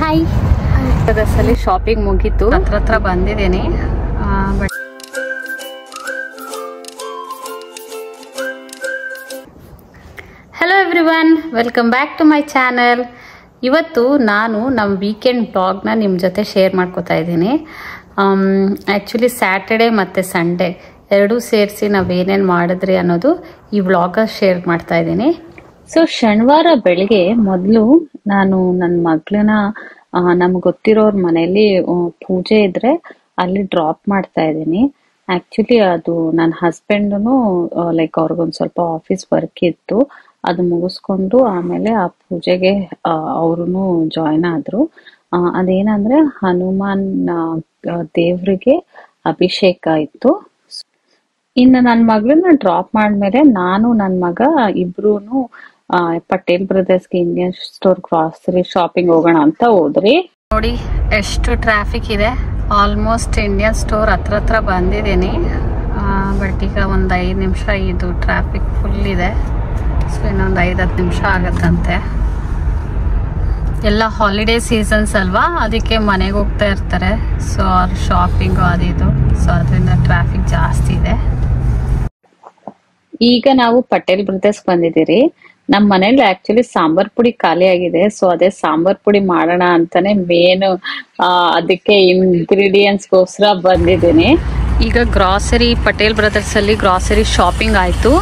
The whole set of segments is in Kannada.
ಹಾಯ್. ಬಸ್ಸಲ್ಲಿ ಶಾಪಿಂಗ್ ಮುಗೀತು, ಹತ್ರ ಬಂದಿದ್ದೀನಿ. Hello everyone, welcome back to my channel. ಇವತ್ತು ನಾನು ನಮ್ಮ ವೀಕೆಂಡ್ ಬ್ಲಾಗ್ನ ನಿಮ್ಮ ಜೊತೆ ಶೇರ್ ಮಾಡ್ಕೋತಾ ಇದ್ದೀನಿ. ಆ್ಯಕ್ಚುಲಿ ಸ್ಯಾಟರ್ಡೆ ಮತ್ತು ಸಂಡೇ ಎರಡೂ ಸೇರಿಸಿ ನಾವೇನೇನು ಮಾಡಿದ್ರಿ ಅನ್ನೋದು ಈ ವ್ಲಾಗ ಶೇರ್ ಮಾಡ್ತಾ ಇದ್ದೀನಿ. ಸೊ ಶನಿವಾರ ಬೆಳಿಗ್ಗೆ ಮೊದಲು ನಾನು ನನ್ನ ಮಗಳನ್ನ ನಮ್ಗೆ ಗೊತ್ತಿರೋರ ಮನೆಯಲ್ಲಿ ಪೂಜೆ ಇದ್ರೆ ಅಲ್ಲಿ ಡ್ರಾಪ್ ಮಾಡ್ತಾ ಇದ್ದೀನಿ. ಆಕ್ಚುಲಿ ಅದು ನನ್ನ ಹಸ್ಬೆಂಡ್ನು ಲೈಕ್ ಅವ್ರಿಗೊಂದು ಸ್ವಲ್ಪ ಆಫೀಸ್ ವರ್ಕ್ ಇತ್ತು, ಅದು ಮುಗಿಸ್ಕೊಂಡು ಆಮೇಲೆ ಆ ಪೂಜೆಗೆ ಅವ್ರು ಜಾಯ್ನ್ ಆದ್ರು. ಅದೇನಂದ್ರೆ ಹನುಮಾನ್ ದೇವ್ರಿಗೆ ಅಭಿಷೇಕ ಇತ್ತು. ಇನ್ನು ನನ್ನ ಮಗಳನ್ನ ಡ್ರಾಪ್ ಮಾಡ್ಮೇಲೆ ನಾನು ನನ್ನ ಮಗ ಇಬ್ರು ಪಟೇಲ್ ಬ್ರದರ್ಸ್ಗೆ ಇಂಡಿಯನ್ ಸ್ಟೋರ್ ಗ್ರಾಸರಿ ಶಾಪಿಂಗ್ ಹೋಗೋಣ ಅಂತ ಹೋದ್ರಿ. ನೋಡಿ ಎಷ್ಟು ಟ್ರಾಫಿಕ್ ಇದೆ. ಆಲ್ಮೋಸ್ಟ್ ಇಂಡಿಯನ್ ಸ್ಟೋರ್ ಹತ್ರ ಬಂದಿದ್ದೀನಿ. ಬಟ್ ಈಗ ಒಂದು 5 ನಿಮಿಷ ಇದು ಟ್ರಾಫಿಕ್ ಫುಲ್ ಇದೆ. ಸೊ ಇನ್ನೊಂದು 5-10 ನಿಮಿಷ ಆಗತ್ತಂತೆ. ಎಲ್ಲ ಹಾಲಿಡೇ ಸೀಸನ್ಸ್ ಅಲ್ವಾ, ಅದಕ್ಕೆ ಮನೆಗೆ ಹೋಗ್ತಾ ಇರ್ತಾರೆ. ಸೊ ಅವ್ರ ಶಾಪಿಂಗು ಅದಿದು, ಸೊ ಅದರಿಂದ ಟ್ರಾಫಿಕ್ ಜಾಸ್ತಿ ಇದೆ. ಈಗ ನಾವು ಪಟೇಲ್ ಬ್ರದರ್ಸ್ ಬಂದಿದ್ದೀರಿ. ನಮ್ಮ ಮನೇಲಿ ಆಕ್ಚುಲಿ ಸಾಂಬಾರ್ ಪುಡಿ ಖಾಲಿ ಆಗಿದೆ. ಸೊ ಅದೇ ಸಾಂಬಾರ್ ಪುಡಿ ಮಾಡೋಣ ಅಂತಾನೆ ಮೇನ್ ಅದಕ್ಕೆ ಇಂಗ್ರೀಡಿಯೆಂಟ್ಸ್ಗೋಸ್ಕರ ಬಂದಿದ್ದೀನಿ. ಈಗ ಗ್ರಾಸರಿ ಪಟೇಲ್ ಬ್ರದರ್ಸ್ ಅಲ್ಲಿ ಗ್ರಾಸರಿ ಶಾಪಿಂಗ್ ಆಯ್ತು.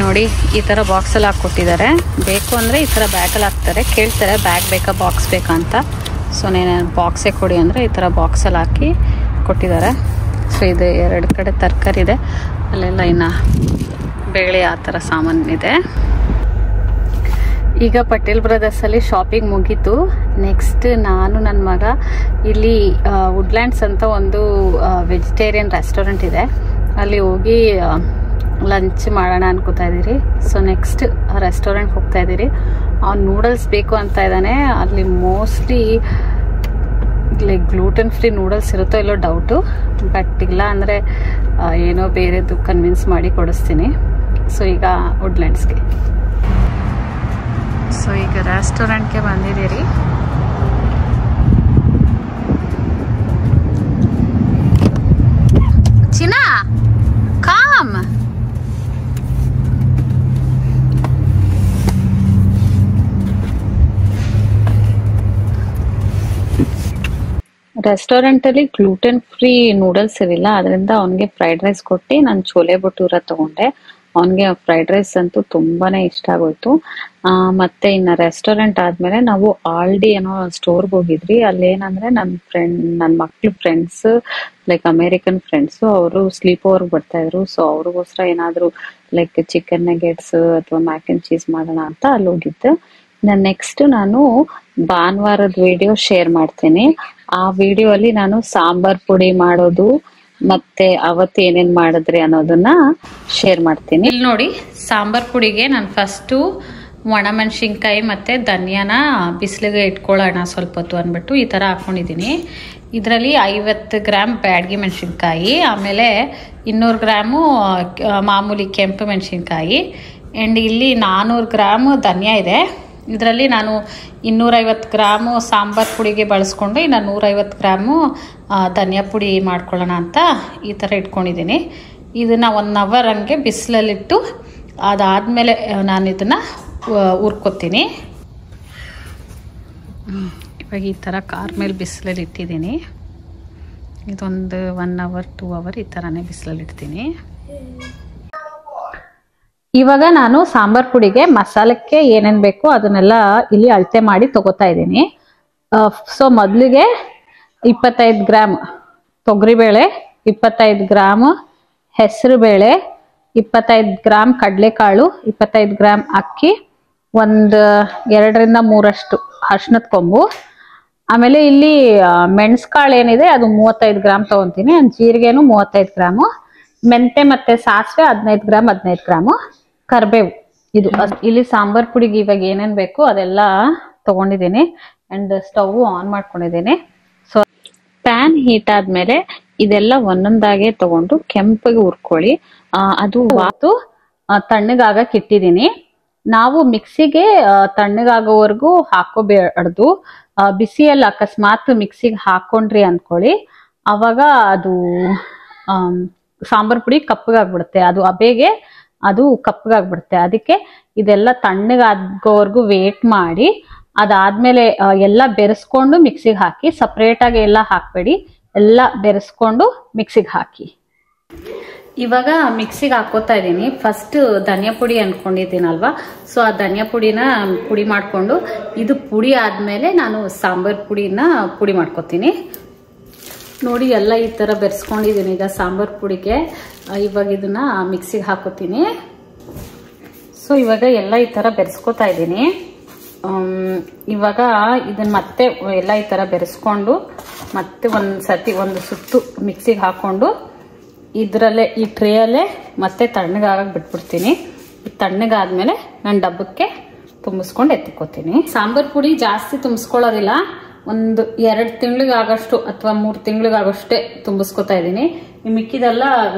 ನೋಡಿ ಈ ತರ ಬಾಕ್ಸ್ ಅಲ್ಲಿ ಹಾಕೊಟ್ಟಿದ್ದಾರೆ. ಬೇಕು ಅಂದ್ರೆ ಈ ತರ ಬ್ಯಾಗಲ್ಲಿ ಹಾಕ್ತಾರೆ. ಕೇಳ್ತಾರೆ ಬ್ಯಾಗ್ ಬೇಕಾ ಬಾಕ್ಸ್ ಬೇಕಾ ಅಂತ. ಸೊ ನಾನು ಬಾಕ್ಸೇ ಕೊಡಿ ಅಂದ್ರೆ ಈ ತರ ಬಾಕ್ಸ್ ಅಲ್ಲಿ ಹಾಕಿ ಕೊಟ್ಟಿದ್ದಾರೆ. ಸೊ ಇದು 2 ಕಡೆ ತರಕಾರಿ ಇದೆ, ಅಲ್ಲೆಲ್ಲ ಇನ್ನು ಬೇಳೆ ಆ ಥರ ಸಾಮಾನಿದೆ. ಈಗ ಪಟೇಲ್ ಬ್ರದರ್ಸಲ್ಲಿ ಶಾಪಿಂಗ್ ಮುಗೀತು. ನೆಕ್ಸ್ಟ್ ನಾನು ನನ್ನ ಮಗ ಇಲ್ಲಿ ವುಡ್ಲ್ಯಾಂಡ್ಸ್ ಅಂತ ಒಂದು ವೆಜಿಟೇರಿಯನ್ ರೆಸ್ಟೋರೆಂಟ್ ಇದೆ, ಅಲ್ಲಿ ಹೋಗಿ ಲಂಚ್ ಮಾಡೋಣ ಅನ್ಕೋತಾ ಇದ್ದೀರಿ. ಸೊ ನೆಕ್ಸ್ಟ್ ರೆಸ್ಟೋರೆಂಟ್ ಹೋಗ್ತಾ ಇದ್ದೀರಿ. ಅವ್ನು ನೂಡಲ್ಸ್ ಬೇಕು ಅಂತ ಇದ್ದಾನೆ. ಅಲ್ಲಿ mostly like gluten free noodles ಇರುತ್ತೋ ಇಲ್ಲೋ ಡೌಟು, ಬಟ್ ಇಲ್ಲ ಅಂದರೆ ಏನೋ ಬೇರೆದು ಕನ್ವಿನ್ಸ್ ಮಾಡಿ ಕೊಡಿಸ್ತೀನಿ. ಸೊ ಈಗ ವುಡ್ಲ್ಯಾಂಡ್ಸ್ಗೆ, ಸೊ ಈಗ ರೆಸ್ಟೋರೆಂಟ್ಗೆ ಬಂದಿದ್ದೀರಿ. ಚಿನಾ ಕಾಮ್. ರೆಸ್ಟೋರೆಂಟ್ ಅಲ್ಲಿ ಗ್ಲೂಟನ್ ಫ್ರೀ ನೂಡಲ್ಸ್ ಇರಲಿಲ್ಲ, ಅದರಿಂದ ಅವನಿಗೆ ಫ್ರೈಡ್ ರೈಸ್ ಕೊಟ್ಟು ನಾನು ಚೋಲೆ ಭಟೂರ ತಗೊಂಡೆ. ಅವನಿಗೆ ಫ್ರೈಡ್ ರೈಸ್ ಅಂತೂ ತುಂಬಾನೇ ಇಷ್ಟ ಆಗೋಯ್ತು. ಮತ್ತೆ ಇನ್ನು ರೆಸ್ಟೋರೆಂಟ್ ಆದ್ಮೇಲೆ ನಾವು ಆಲ್ಡಿ ಏನೋ ಸ್ಟೋರ್ಗೆ ಹೋಗಿದ್ರಿ. ಅಲ್ಲೇನಂದ್ರೆ ನನ್ನ ಮಕ್ಳು ಫ್ರೆಂಡ್ಸ್ ಲೈಕ್ ಅಮೇರಿಕನ್ ಫ್ರೆಂಡ್ಸ್, ಅವರು ಸ್ಲೀಪ್ ಓವರ್ ಬರ್ತಾ ಇದ್ರು. ಸೊ ಅವ್ರಿಗೋಸ್ಕರ ಏನಾದ್ರು ಲೈಕ್ ಚಿಕನ್ ನಗೆಟ್ಸ್ ಅಥವಾ ಮ್ಯಾಕ್ ಅಂಡ್ ಚೀಸ್ ಮಾಡೋಣ ಅಂತ ಅಲ್ಲಿ ಹೋಗಿದ್ದೆ. ನೆಕ್ಸ್ಟ್ ನಾನು ಭಾನುವಾರದ ವಿಡಿಯೋ ಶೇರ್ ಮಾಡ್ತೀನಿ. ಆ ವಿಡಿಯೋ ಅಲ್ಲಿ ನಾನು ಸಾಂಬಾರ್ ಪುಡಿ ಮಾಡೋದು ಮತ್ತೆ ಅವತ್ತು ಏನೇನ್ ಮಾಡಿದ್ರಿ ಅನ್ನೋದನ್ನ ಶೇರ್ ಮಾಡ್ತೀನಿ. ಇಲ್ಲಿ ನೋಡಿ, ಸಾಂಬಾರ್ ಪುಡಿಗೆ ನಾನು ಫಸ್ಟು ಒಣಮೆಣಸಿನ್ಕಾಯಿ ಮತ್ತೆ ಧನಿಯಾನ ಬಿಸಿಲಿಗೆ ಇಟ್ಕೊಳ್ಳೋಣ ಸ್ವಲ್ಪ ಹೊತ್ತು ಅಂದ್ಬಿಟ್ಟು ಈ ತರ ಹಾಕೊಂಡಿದ್ದೀನಿ. ಇದರಲ್ಲಿ 50 ಗ್ರಾಮ್ ಬ್ಯಾಡಗಿ ಮೆಣಸಿನ್ಕಾಯಿ, ಆಮೇಲೆ 200 ಗ್ರಾಮು ಮಾಮೂಲಿ ಕೆಂಪು ಮೆಣಸಿನ್ಕಾಯಿ, ಆ್ಯಂಡ್ ಇಲ್ಲಿ 400 ಗ್ರಾಮ್ ಧನಿಯಾ ಇದೆ. ಇದರಲ್ಲಿ ನಾನು 250 ಗ್ರಾಮು ಸಾಂಬಾರ್ ಪುಡಿಗೆ ಬಳಸ್ಕೊಂಡು ಇನ್ನು 150 ಗ್ರಾಮು ಧನಿಯಾ ಪುಡಿ ಮಾಡ್ಕೊಳ್ಳೋಣ ಅಂತ ಈ ಥರ ಇಟ್ಕೊಂಡಿದ್ದೀನಿ. ಇದನ್ನು 1 ಅವರ್ ಹಂಗೆ ಬಿಸಿಲಲ್ಲಿಟ್ಟು ಅದಾದಮೇಲೆ ನಾನು ಇದನ್ನು ಹುರ್ಕೊತೀನಿ. ಇವಾಗ ಈ ಥರ ಕಾರ್ ಮೇಲೆ ಬಿಸಿಲಲ್ಲಿ ಇಟ್ಟಿದ್ದೀನಿ. ಇದೊಂದು 1 ಅವರ್ 2 ಅವರ್ ಈ ಥರನೇ ಬಿಸಿಲಲ್ಲಿ ಇಡ್ತೀನಿ. ಇವಾಗ ನಾನು ಸಾಂಬಾರ್ ಪುಡಿಗೆ ಮಸಾಲಕ್ಕೆ ಏನೇನು ಬೇಕು ಅದನ್ನೆಲ್ಲ ಇಲ್ಲಿ ಅಳತೆ ಮಾಡಿ ತಗೋತಾ ಇದ್ದೀನಿ. ಸೊ ಮೊದಲಿಗೆ 25 ಗ್ರಾಮ್ ತೊಗರಿಬೇಳೆ, 25 ಗ್ರಾಮ್ ಹೆಸರು ಬೇಳೆ, 25 ಗ್ರಾಮ್ ಕಡಲೆಕಾಳು, 25 ಗ್ರಾಮ್ ಅಕ್ಕಿ, ಒಂದು 2ರಿಂದ 3 ಅರಿಶಿನದ ಕೊಂಬು, ಆಮೇಲೆ ಇಲ್ಲಿ ಮೆಣಸ್ಕಾಳು ಏನಿದೆ ಅದು 35 ಗ್ರಾಮ್ ತಗೊಂತೀನಿ. ಜೀರಿಗೆನು 35 ಗ್ರಾಮು, ಮೆಂತೆ ಮತ್ತೆ ಸಾಸಿವೆ 15 ಗ್ರಾಮ್ 15 ಗ್ರಾಮು, ಕರಿಬೇವು. ಇದು ಇಲ್ಲಿ ಸಾಂಬಾರ್ ಪುಡಿಗೆ ಇವಾಗ ಏನೇನ್ ಬೇಕು ಅದೆಲ್ಲ ತಗೊಂಡಿದ್ದೀನಿ. ಅಂಡ್ ಸ್ಟವ್ ಆನ್ ಮಾಡ್ಕೊಂಡಿದ್ದೀನಿ. ಸೊ ಪ್ಯಾನ್ ಹೀಟ್ ಆದ್ಮೇಲೆ ಇದೆಲ್ಲ ಒಂದೊಂದಾಗೆ ತಗೊಂಡು ಕೆಂಪಗೆ ಹುರ್ಕೊಳ್ಳಿ. ಅದು ತಣ್ಣಗಾಗಕ್ಕೆ ಇಟ್ಟಿದ್ದೀನಿ. ನಾವು ಮಿಕ್ಸಿಗೆ ತಣ್ಣಗಾಗೋವರೆಗೂ ಹಾಕೋಬೇಡ್ದು. ಬಿಸಿಯಲ್ಲಿ ಅಕಸ್ಮಾತ್ ಮಿಕ್ಸಿಗೆ ಹಾಕೊಂಡ್ರಿ ಅನ್ಕೊಳ್ಳಿ, ಅವಾಗ ಅದು ಸಾಂಬಾರ್ ಪುಡಿ ಕಪ್ಪಗಾಗ್ಬಿಡುತ್ತೆ, ಅದು ಅಬೇಗೆ ಅದು ಕಪ್ಪಗಾಗ್ಬಿಡುತ್ತೆ. ಅದಕ್ಕೆ ಇದೆಲ್ಲ ತಣ್ಣಗಾಗೋವರೆಗೂ ವೇಟ್ ಮಾಡಿ ಅದಾದ್ಮೇಲೆ ಎಲ್ಲ ಬೆರೆಸ್ಕೊಂಡು ಮಿಕ್ಸಿಗೆ ಹಾಕಿ. ಸಪ್ರೇಟಾಗಿ ಎಲ್ಲ ಹಾಕಬೇಡಿ, ಎಲ್ಲ ಬೆರೆಸ್ಕೊಂಡು ಮಿಕ್ಸಿಗೆ ಹಾಕಿ. ಇವಾಗ ಮಿಕ್ಸಿಗೆ ಹಾಕೋತಾ ಇದ್ದೀನಿ. ಫಸ್ಟ್ ಧನಿಯಾ ಪುಡಿ ಅನ್ಕೊಂಡಿದ್ದೀನಲ್ವಾ, ಸೊ ಆ ಧನಿಯಾ ಪುಡಿನ ಪುಡಿ ಮಾಡಿಕೊಂಡು ಇದು ಪುಡಿ ಆದಮೇಲೆ ನಾನು ಸಾಂಬಾರ್ ಪುಡಿನ ಪುಡಿ ಮಾಡ್ಕೊತೀನಿ. ನೋಡಿ ಎಲ್ಲ ಈ ಥರ ಬೆರೆಸ್ಕೊಂಡಿದ್ದೀನಿ ಈಗ ಸಾಂಬಾರ್ ಪುಡಿಗೆ. ಇವಾಗ ಇದನ್ನ ಮಿಕ್ಸಿಗೆ ಹಾಕೋತೀನಿ. ಸೊ ಇವಾಗ ಎಲ್ಲ ಈ ಥರ ಬೆರೆಸ್ಕೊತಾ ಇದ್ದೀನಿ. ಇವಾಗ ಇದನ್ನ ಮತ್ತೆ ಎಲ್ಲ ಈ ಥರ ಬೆರೆಸ್ಕೊಂಡು ಮತ್ತೆ ಒಂದು ಸುತ್ತು ಮಿಕ್ಸಿಗೆ ಹಾಕೊಂಡು ಇದರಲ್ಲೇ ಈ ಟ್ರೇಯಲ್ಲೇ ಮತ್ತೆ ತಣ್ಣಗಾಗಕ್ಕೆ ಬಿಟ್ಬಿಡ್ತೀನಿ. ತಣ್ಣಗಾದ್ಮೇಲೆ ನಾನು ಡಬ್ಬಕ್ಕೆ ತುಂಬಿಸ್ಕೊಂಡು ಎತ್ತಿಕೋತೀನಿ. ಸಾಂಬಾರ್ ಪುಡಿ ಜಾಸ್ತಿ ತುಂಬಿಸ್ಕೊಳ್ಳೋದಿಲ್ಲ, ಒಂದು 2 ತಿಂಗಳಿಗಾಗಷ್ಟು ಅಥವಾ 3 ತಿಂಗಳಿಗಾಗಷ್ಟೇ ತುಂಬಿಸ್ಕೊತಾ ಇದ್ದೀನಿ. ಮಿಕ್ಕಿದೆಲ್ಲ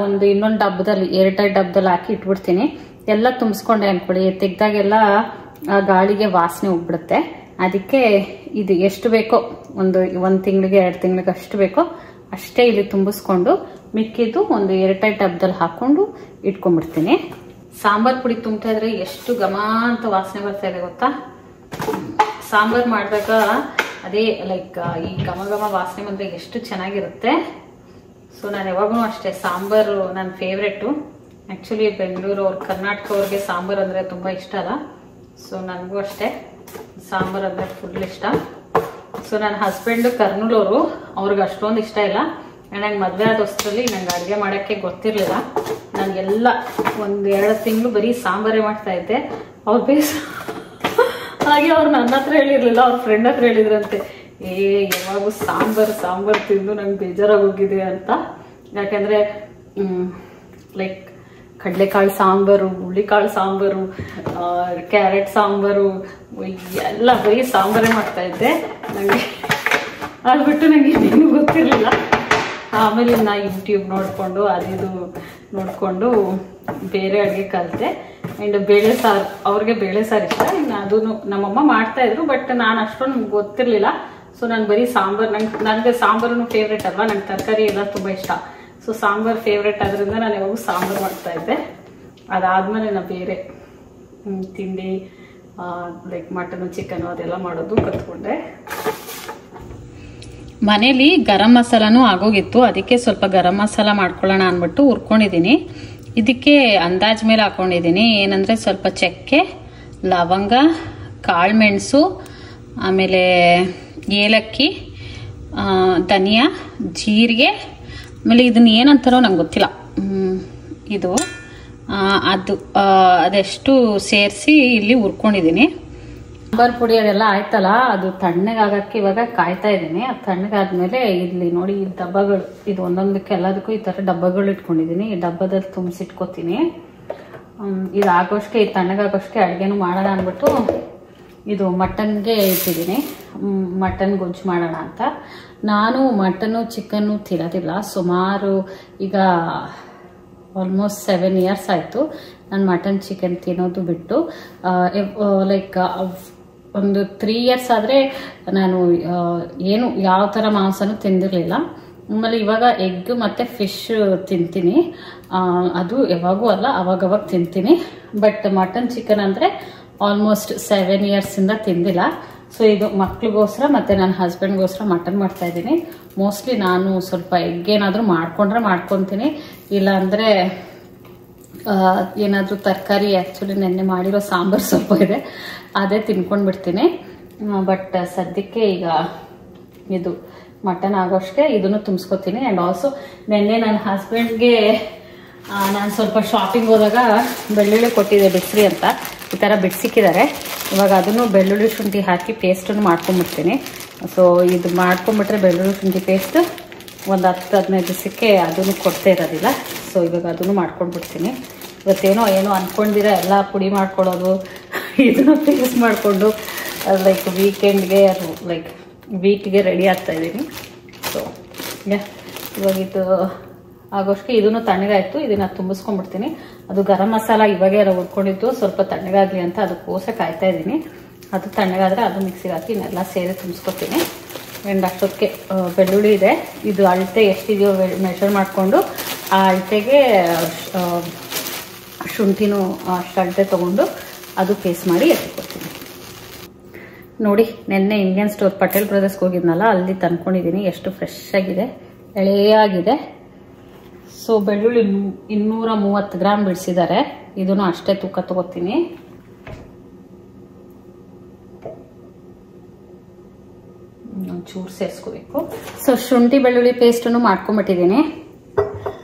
ಇನ್ನೊಂದು ಡಬ್ಬದಲ್ಲಿ ಏರ್ಟೈಟ್ ಡಬ್ಬದಲ್ಲಿ ಹಾಕಿ ಇಟ್ಬಿಡ್ತೀನಿ. ಎಲ್ಲ ತುಂಬಿಸ್ಕೊಂಡೆ ಅನ್ಕೊಳ್ಳಿ, ತೆಗ್ದಾಗೆಲ್ಲ ಗಾಳಿಗೆ ವಾಸನೆ ಹೋಗ್ಬಿಡುತ್ತೆ. ಅದಕ್ಕೆ ಇದು ಎಷ್ಟು ಬೇಕೋ ಒಂದು ತಿಂಗಳಿಗೆ 2 ತಿಂಗಳಿಗೆ ಅಷ್ಟು ಬೇಕೋ ಅಷ್ಟೇ ಇಲ್ಲಿ ತುಂಬಿಸ್ಕೊಂಡು ಮಿಕ್ಕಿದ್ದು ಒಂದು ಏರ್ಟೈಟ್ ಡಬ್ಬದಲ್ಲಿ ಹಾಕೊಂಡು ಇಟ್ಕೊಂಡ್ಬಿಡ್ತೀನಿ. ಸಾಂಬಾರ್ ಪುಡಿ ತುಂಬ್ತಾ ಇದ್ರೆ ಎಷ್ಟು ಘಮ ಅಂತ ವಾಸನೆ ಬರ್ತಾ ಇದೆ ಗೊತ್ತಾ. ಸಾಂಬಾರ್ ಮಾಡಿದಾಗ ಅದೇ ಲೈಕ್ ಈ ಘಮ ವಾಸನೆ ಬಂದ್ರೆ ಎಷ್ಟು ಚೆನ್ನಾಗಿರುತ್ತೆ. ಸೊ ನಾನು ಯಾವಾಗೂ ಅಷ್ಟೇ ಸಾಂಬಾರು ನನ್ನ ಫೇವ್ರೆಟ್ಟು. ಆ್ಯಕ್ಚುಲಿ ಬೆಂಗಳೂರು ಕರ್ನಾಟಕ ಅವ್ರಿಗೆ ಸಾಂಬಾರು ಅಂದರೆ ತುಂಬ ಇಷ್ಟ ಅಲ್ಲ. ಸೊ ನನಗೂ ಅಷ್ಟೇ ಸಾಂಬಾರು ಅಂದರೆ ಫುಲ್ ಇಷ್ಟ. ಸೊ ನನ್ನ ಹಸ್ಬೆಂಡು ಕರ್ನೂಲವರು, ಅವ್ರಿಗೆ ಅಷ್ಟೊಂದು ಇಷ್ಟ ಇಲ್ಲ. ನಂಗೆ ಮದುವೆ ಆದ ಹೊಸರಲ್ಲಿ ನಂಗೆ ಅಡುಗೆ ಮಾಡೋಕ್ಕೆ ಗೊತ್ತಿರಲಿಲ್ಲ. ನನಗೆಲ್ಲ 1-2 ತಿಂಗಳು ಬರೀ ಸಾಂಬಾರೇ ಮಾಡ್ತಾ ಇದ್ದೆ. ಅವ್ರು ಹಾಗೆ ಅವ್ರು ನನ್ನ ಹತ್ರ ಹೇಳಿರ್ಲಿಲ್ಲ, ಅವ್ರ ಫ್ರೆಂಡ್ ಹತ್ರ ಹೇಳಿದ್ರಂತೆ, ಯಾವಾಗೂ ಸಾಂಬಾರು ತಿಂದು ನಂಗೆ ಬೇಜಾರಾಗೋಗಿದೆ ಅಂತ. ಯಾಕೆಂದರೆ ಲೈಕ್ ಕಡಲೆಕಾಳು ಸಾಂಬಾರು, ಹುಳಿಕಾಳು ಸಾಂಬಾರು, ಕ್ಯಾರೆಟ್ ಸಾಂಬಾರು ಎಲ್ಲ ಬರೀ ಸಾಂಬಾರೇ ಮಾಡ್ತಾ ಇದ್ದೆ. ನನಗೆ ಅದು ಬಿಟ್ಟು ನನಗೆ ಇನ್ನೇನು ಗೊತ್ತಿರಲಿಲ್ಲ. ಆಮೇಲೆ ನಾ ಯೂಟ್ಯೂಬ್ ನೋಡಿಕೊಂಡು ಅದು ನೋಡಿಕೊಂಡು ಬೇರೆ ಅಡುಗೆ ಕಲಿತೆ. ಆ್ಯಂಡ್ ಬೇಳೆ ಸಾರು, ಅವ್ರಿಗೆ ಬೇಳೆ ಸಾರು ಇಷ್ಟ. ಇನ್ನು ಅದೂ ನಮ್ಮಮ್ಮ ಮಾಡ್ತಾಯಿದ್ರು, ಬಟ್ ನಾನು ಅಷ್ಟೊಂದು ಗೊತ್ತಿರಲಿಲ್ಲ. ಸೊ ನಾನು ಬರೀ ಸಾಂಬಾರು, ನನಗೆ ಸಾಂಬಾರು ಫೇವ್ರೇಟ್ ಅಲ್ವಾ, ನಂಗೆ ತರಕಾರಿ ಎಲ್ಲ ತುಂಬ ಇಷ್ಟ. ಸೊ ಸಾಂಬಾರು ಫೇವ್ರೇಟ್ ಆದ್ರಿಂದ ನಾನು ಯಾವಾಗೂ ಸಾಂಬಾರು ಮಾಡ್ತಾಯಿದ್ದೆ. ಅದಾದಮೇಲೆ ನಾನು ಬೇರೆ ತಿಂಡಿ ಲೈಕ್ ಮಟನು ಚಿಕನು ಅದೆಲ್ಲ ಮಾಡೋದು ಕಲ್ತ್ಕೊಂಡೆ. ಮನೇಲಿ ಗರಂ ಮಸಾಲಾನು ಆಗೋಗಿತ್ತು, ಅದಕ್ಕೆ ಸ್ವಲ್ಪ ಗರಂ ಮಸಾಲ ಮಾಡ್ಕೊಳ್ಳೋಣ ಅಂದ್ಬಿಟ್ಟು ಹುರ್ಕೊಂಡಿದ್ದೀನಿ. ಇದಕ್ಕೆ ಅಂದಾಜ್ ಮೇಲೆ ಹಾಕೊಂಡಿದ್ದೀನಿ. ಏನಂದರೆ ಸ್ವಲ್ಪ ಚಕ್ಕೆ, ಲವಂಗ, ಕಾಳುಮೆಣಸು, ಆಮೇಲೆ ಏಲಕ್ಕಿ, ಧನಿಯಾ, ಜೀರಿಗೆ, ಆಮೇಲೆ ಇದನ್ನ ಏನಂತಾರೋ ನಂಗೆ ಗೊತ್ತಿಲ್ಲ, ಇದು ಅದೆಷ್ಟು ಸೇರಿಸಿ ಇಲ್ಲಿ ಹುರ್ಕೊಂಡಿದ್ದೀನಿ. ಸಾಂಬಾರ್ ಪುಡಿ ಅದೆಲ್ಲ ಆಯ್ತಲ್ಲ, ಅದು ತಣ್ಣಗಾಗಕ್ಕೆ ಇವಾಗ ಕಾಯ್ತಾ ಇದ್ದೀನಿ. ಅದು ತಣ್ಣಗಾದ್ಮೇಲೆ ಇಲ್ಲಿ ನೋಡಿ ಈ ಡಬ್ಬಗಳು, ಇದು ಒಂದೊಂದಕ್ಕೆ ಎಲ್ಲದಕ್ಕೂ ಈ ಥರ ಡಬ್ಬಗಳು ಇಟ್ಕೊಂಡಿದ್ದೀನಿ. ಈ ಡಬ್ಬದಲ್ಲಿ ತುಂಬಿಸಿಟ್ಕೋತೀನಿ. ಇದಾಗೋಷ್ಟೇ, ಇದು ತಣ್ಣಗಾಗೋಷ್ಟೇ ಅಡುಗೆನೂ ಮಾಡೋಣ ಅಂದ್ಬಿಟ್ಟು ಇದು ಮಟನ್ಗೆ ಇಟ್ಟಿದ್ದೀನಿ. ಮಟನ್ ಗೊಜ್ಜು ಮಾಡೋಣ ಅಂತ. ನಾನು ಮಟನು ಚಿಕನ್ನು ತಿನ್ನೋದಿಲ್ಲ ಸುಮಾರು, ಈಗ ಆಲ್ಮೋಸ್ಟ್ 7 ಇಯರ್ಸ್ ಆಯಿತು ನಾನು ಮಟನ್ ಚಿಕನ್ ತಿನ್ನೋದು ಬಿಟ್ಟು. ಲೈಕ್ ಒಂದು 3 ಇಯರ್ಸ್ ಆದರೆ ನಾನು ಏನು ಯಾವ ಥರ ಮಾಂಸನೂ ತಿಂದಿರಲಿಲ್ಲ. ಆಮೇಲೆ ಇವಾಗ ಎಗ್ ಮತ್ತು ಫಿಶ್ ತಿಂತೀನಿ. ಅದು ಯಾವಾಗೂ ಅಲ್ಲ, ಅವಾಗವಾಗ ತಿಂತೀನಿ. ಬಟ್ ಮಟನ್ ಚಿಕನ್ ಅಂದರೆ ಆಲ್ಮೋಸ್ಟ್ 7 ಇಯರ್ಸಿಂದ ತಿಂದಿಲ್ಲ. ಸೊ ಇದು ಮಕ್ಳಿಗೋಸ್ಕರ ಮತ್ತು ನನ್ನ ಹಸ್ಬೆಂಡ್ಗೋಸ್ಕರ ಮಟನ್ ಮಾಡ್ತಾಯಿದ್ದೀನಿ. ಮೋಸ್ಟ್ಲಿ ನಾನು ಸ್ವಲ್ಪ ಎಗ್ ಏನಾದರೂ ಮಾಡ್ಕೊತೀನಿ, ಇಲ್ಲಾಂದರೆ ಏನಾದರೂ ತರಕಾರಿ. ಆ್ಯಕ್ಚುಲಿ ನೆನ್ನೆ ಮಾಡಿರೋ ಸಾಂಬಾರು ಸ್ವಲ್ಪ ಇದೆ, ಅದೇ ತಿನ್ಕೊಂಡು ಬಿಡ್ತೀನಿ. ಬಟ್ ಸದ್ಯಕ್ಕೆ ಈಗ ಇದು ಮಟನ್ ಆಗೋಷ್ಟೇ ಇದನ್ನು ತುಂಬಿಸ್ಕೊತೀನಿ. ಆ್ಯಂಡ್ ಆಲ್ಸೋ ನೆನ್ನೆ ನನ್ನ ಹಸ್ಬೆಂಡ್ಗೆ ನಾನು ಸ್ವಲ್ಪ ಶಾಪಿಂಗ್ ಹೋದಾಗ ಬೆಳ್ಳುಳ್ಳಿ ಕೊಟ್ಟಿದ್ದೆ ಬಿಡ್ಸ್ರಿ ಅಂತ, ಈ ಥರ ಬಿಡ್ಸಿಕ್ಕಿದ್ದಾರೆ. ಇವಾಗ ಅದನ್ನು ಬೆಳ್ಳುಳ್ಳಿ ಶುಂಠಿ ಹಾಕಿ ಪೇಸ್ಟನ್ನು ಮಾಡ್ಕೊಂಬಿಡ್ತೀನಿ. ಸೊ ಇದು ಮಾಡ್ಕೊಂಬಿಟ್ರೆ ಬೆಳ್ಳುಳ್ಳಿ ಶುಂಠಿ ಪೇಸ್ಟ್ ಒಂದು 10-15 ದಿವಸಕ್ಕೆ ಅದನ್ನು ಕೊಡ್ತಾ ಇರೋದಿಲ್ಲ. ಸೊ ಇವಾಗ ಅದನ್ನು ಮಾಡ್ಕೊಂಡ್ಬಿಡ್ತೀನಿ. ಇವತ್ತೇನೋ ಅಂದ್ಕೊಂಡಿರ ಎಲ್ಲ ಪುಡಿ ಮಾಡ್ಕೊಳ್ಳೋದು, ಇದನ್ನು ಪೇಸ್ಟ್ ಮಾಡಿಕೊಂಡು ಲೈಕ್ ವೀಕ್ಗೆ ರೆಡಿ ಆಗ್ತಾಯಿದ್ದೀನಿ. ಸೊ ಇವಾಗ ಇದು ಆಗೋಷ್ಟೇ ಇದನ್ನು ತಣ್ಣಗಾಯ್ತು. ಇದನ್ನು ತುಂಬಿಸ್ಕೊಂಡ್ಬಿಡ್ತೀನಿ. ಅದು ಗರಂ ಮಸಾಲ ಇವಾಗೇ ಎಲ್ಲ ಹುಡ್ಕೊಂಡಿದ್ದು ಸ್ವಲ್ಪ ತಣ್ಣಗಾಗಲಿ ಅಂತ ಅದಕ್ಕೋಸ್ಕರ ಕಾಯ್ತಾ ಇದ್ದೀನಿ. ಅದು ತಣ್ಣಗಾದರೆ ಅದು ಮಿಕ್ಸಿಗೆ ಹಾಕಿ ಇನ್ನೆಲ್ಲ ಸೇರಿ ತುಂಬಿಸ್ಕೊತೀನಿ. ಆ್ಯಂಡ್ ಅಷ್ಟೊತ್ತಿಗೆ ಬೆಳ್ಳುಳ್ಳಿ ಇದೆ, ಇದು ಅಳತೆ ಎಷ್ಟಿದೆಯೋ ಮೆಷರ್ ಮಾಡಿಕೊಂಡು ಆ ಅಳತೆಗೆ ಶುಂಠಿನೂ ಅಷ್ಟು ಅಳತೆ ತೊಗೊಂಡು ಅದು ಪೇಸ್ಟ್ ಮಾಡಿ ಎತ್ತಿಕೊಡ್ತೀನಿ. ನೋಡಿ, ನೆನ್ನೆ ಇಂಡಿಯನ್ ಸ್ಟೋರ್ ಪಟೇಲ್ ಬ್ರದರ್ಸ್ಗೆ ಹೋಗಿದ್ನಲ್ಲ, ಅಲ್ಲಿ ತಂದ್ಕೊಂಡಿದ್ದೀನಿ. ಎಷ್ಟು ಫ್ರೆಶ್ ಆಗಿದೆ, ಎಳೆಯಾಗಿದೆ. ಸೊ ಬೆಳ್ಳುಳ್ಳಿ 230 ಗ್ರಾಮ್ ಬಿಡಿಸಿದ್ದಾರೆ. ಇದನ್ನು ಅಷ್ಟೇ ತೂಕ ತಗೋತೀನಿ. ಒಂಚೂರು ಸೇರಿಸ್ಕೋಬೇಕು. ಸೊ ಶುಂಠಿ ಬೆಳ್ಳುಳ್ಳಿ ಪೇಸ್ಟನ್ನು ಮಾಡ್ಕೊಂಬಿಟ್ಟಿದ್ದೀನಿ.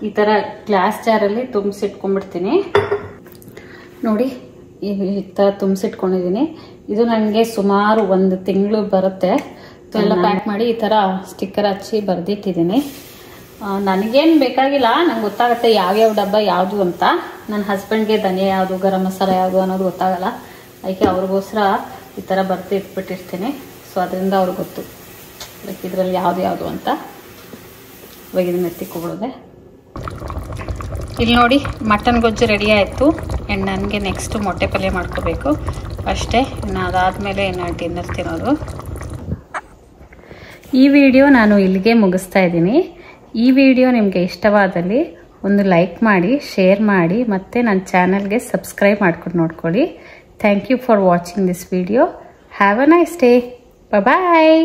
ಈ ಥರ ಗ್ಲಾಸ್ ಜಾರಲ್ಲಿ ತುಂಬಿಸಿಟ್ಕೊಂಡ್ಬಿಡ್ತೀನಿ. ನೋಡಿ, ಈ ಥರ ತುಂಬಿಸಿಟ್ಕೊಂಡಿದ್ದೀನಿ. ಇದು ನನಗೆ ಸುಮಾರು 1 ತಿಂಗಳು ಬರುತ್ತೆ. ಎಲ್ಲ ಪ್ಯಾಕ್ ಮಾಡಿ ಈ ಥರ ಸ್ಟಿಕ್ಕರ್ ಹಚ್ಚಿ ಬರೆದಿಟ್ಟಿದ್ದೀನಿ. ನನಗೇನು ಬೇಕಾಗಿಲ್ಲ, ನಂಗೆ ಗೊತ್ತಾಗುತ್ತೆ ಯಾವ್ಯಾವ ಡಬ್ಬ ಯಾವುದು ಅಂತ. ನನ್ನ ಹಸ್ಬೆಂಡ್ಗೆ ಧನಿಯಾ ಯಾವುದು, ಗರಂ ಮಸಾಲ ಯಾವುದು ಅನ್ನೋದು ಗೊತ್ತಾಗಲ್ಲ. ಅದಕ್ಕೆ ಅವ್ರಿಗೋಸ್ಕರ ಈ ಥರ ಬರೆದು ಇಟ್ಬಿಟ್ಟಿರ್ತೀನಿ. ಸೊ ಅದರಿಂದ ಅವ್ರಿಗೆ ಗೊತ್ತು ಲೈಕ್ ಇದರಲ್ಲಿ ಯಾವುದು ಅಂತ. ಇವಾಗ ಇದನ್ನ ಎತ್ತಿಕೊಬಿಡೋದೆ. ಇಲ್ಲಿ ನೋಡಿ, ಮಟನ್ ಗೊಜ್ಜು ರೆಡಿ ಆಯಿತು. ಆ್ಯಂಡ್ ನನಗೆ ನೆಕ್ಸ್ಟು ಮೊಟ್ಟೆ ಪಲ್ಯ ಮಾಡ್ಕೋಬೇಕು ಅಷ್ಟೇ. ಇನ್ನು ಅದಾದಮೇಲೆ ಡಿನ್ನರ್ ತಿನ್ನೋದು. ಈ ವಿಡಿಯೋ ನಾನು ಇಲ್ಲಿಗೆ ಮುಗಿಸ್ತಾ ಇದ್ದೀನಿ. ಈ ವಿಡಿಯೋ ನಿಮಗೆ ಇಷ್ಟವಾದಲ್ಲಿ ಒಂದು ಲೈಕ್ ಮಾಡಿ, ಶೇರ್ ಮಾಡಿ, ಮತ್ತು ನನ್ನ ಚಾನಲ್ಗೆ ಸಬ್ಸ್ಕ್ರೈಬ್ ಮಾಡ್ಕೊಂಡು ನೋಡ್ಕೊಳ್ಳಿ. Thank you for watching this video. Have a nice day. Bye.